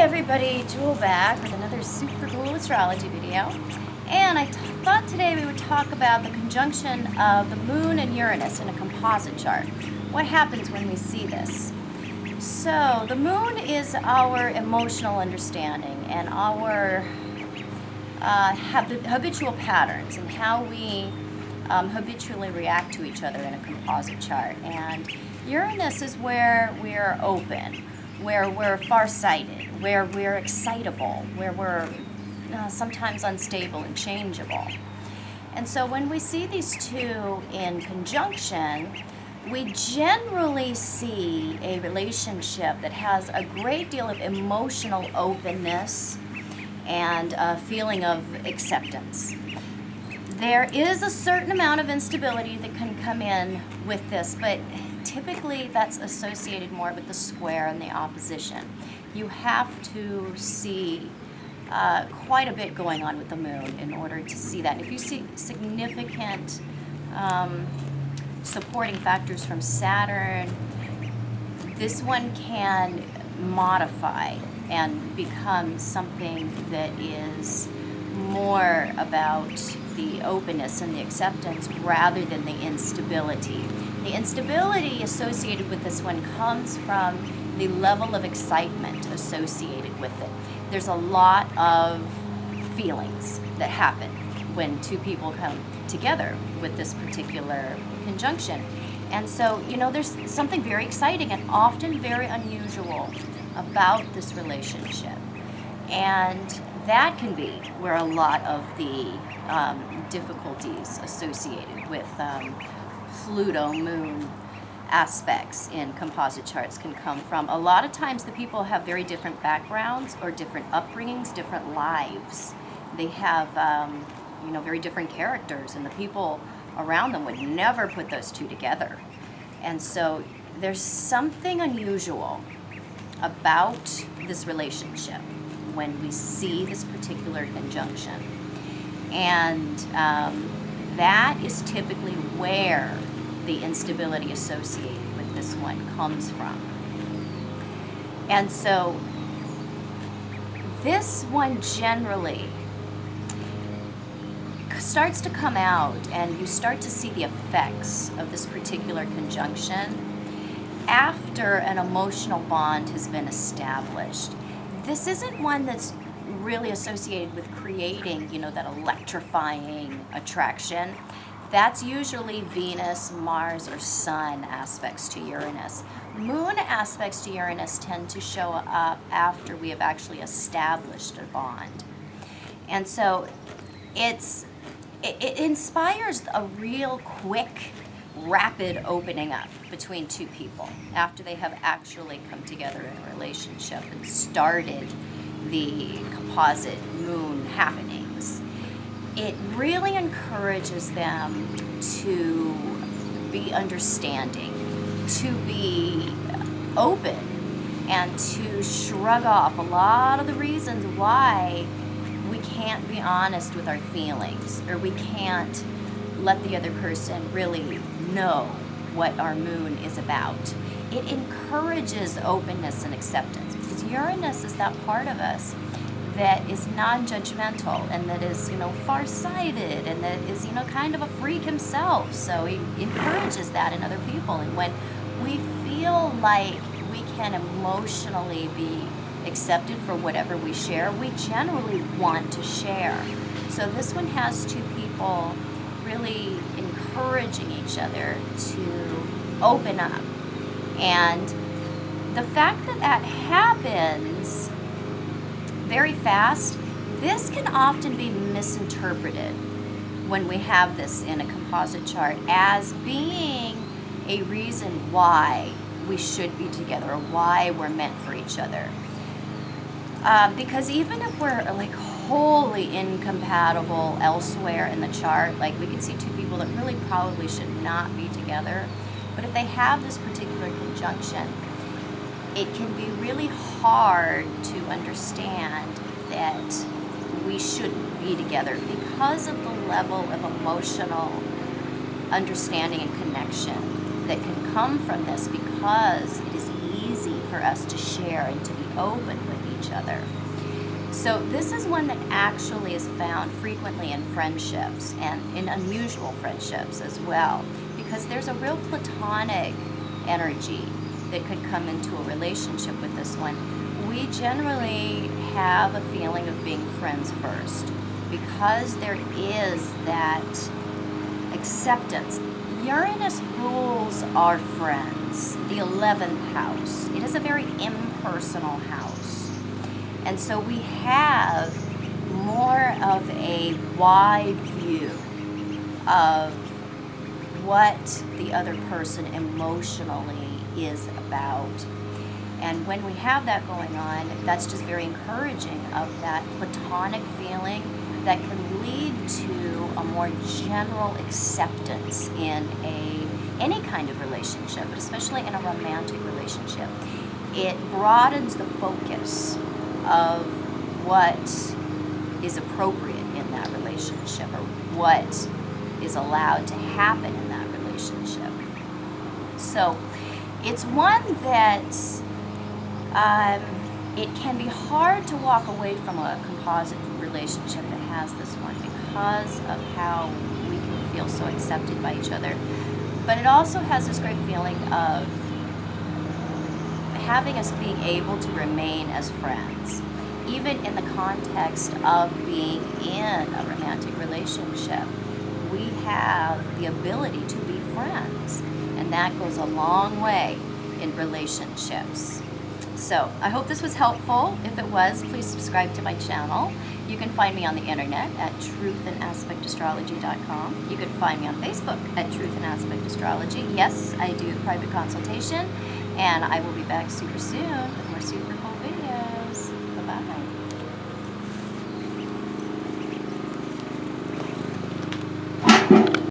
everybody, Jewel back with another super cool astrology video. And I thought today we would talk about the conjunction of the moon and Uranus in a composite chart. What happens when we see this? So the moon is our emotional understanding and our habitual patterns and how we habitually react to each other in a composite chart. And Uranus is where we're open, where we're farsighted, where we're excitable, where we're sometimes unstable and changeable. And so when we see these two in conjunction, we generally see a relationship that has a great deal of emotional openness and a feeling of acceptance. There is a certain amount of instability that can come in with this, but typically that's associated more with the square and the opposition. You have to see quite a bit going on with the moon in order to see that. If you see significant supporting factors from Saturn, this one can modify and become something that is more about the openness and the acceptance rather than the instability. The instability associated with this one comes from the level of excitement associated with it. There's a lot of feelings that happen when two people come together with this particular conjunction. And so, there's something very exciting and often very unusual about this relationship. And that can be where a lot of the difficulties associated with Pluto moon aspects in composite charts can come from. A lot of times the people have very different backgrounds or different upbringings, different lives. They have very different characters, and the people around them would never put those two together. And so there's something unusual about this relationship when we see this particular conjunction. And that is typically where the instability associated with this one comes from. And so this one generally starts to come out, and you start to see the effects of this particular conjunction after an emotional bond has been established. This isn't one that's really associated with creating, that electrifying attraction. That's usually Venus, Mars, or Sun aspects to Uranus. Moon aspects to Uranus tend to show up after we have actually established a bond. And so it inspires a real quick, rapid opening up between two people after they have actually come together in a relationship and started the composite moon happenings. It really encourages them to be understanding, to be open, and to shrug off a lot of the reasons why we can't be honest with our feelings, or we can't let the other person really know what our moon is about. It encourages openness and acceptance, because Uranus is that part of us that is non-judgmental and that is, far-sighted and that is, kind of a freak himself. So he encourages that in other people. And when we feel like we can emotionally be accepted for whatever we share, we generally want to share. So this one has two people really encouraging each other to open up. And the fact that that happens very fast, this can often be misinterpreted when we have this in a composite chart as being a reason why we should be together or why we're meant for each other. Because even if we're wholly incompatible elsewhere in the chart, we can see two people that really probably should not be together, but if they have this particular conjunction, it can be really hard to understand that we shouldn't be together because of the level of emotional understanding and connection that can come from this, because it is easy for for us to share and to be open with each other. So this is one that actually is found frequently in friendships and in unusual friendships as well, because there's a real platonic energy that could come into a relationship with this one. We generally have a feeling of being friends first because there is that acceptance. Uranus rules our friends, the 11th house. It is a very impersonal house. And so we have more of a wide view of what the other person emotionally is about. And when we have that going on, that's just very encouraging of that platonic feeling that can lead to a more general acceptance in any kind of relationship, but especially in a romantic relationship. It broadens the focus of what is appropriate in that relationship, or what is allowed to happen in that relationship. So it's one that it can be hard to walk away from a composite relationship that has this one because of how we can feel so accepted by each other. But it also has this great feeling of having us being able to remain as friends, even in the context of being in a romantic relationship. We have the ability to be friends, and that goes a long way in relationships. So I hope this was helpful. If it was, please subscribe to my channel. You can find me on the internet at truthandaspectastrology.com. You can find me on Facebook at Truth and Aspect Astrology. Yes, I do private consultation, and I will be back super soon with more super cool videos. Bye-bye.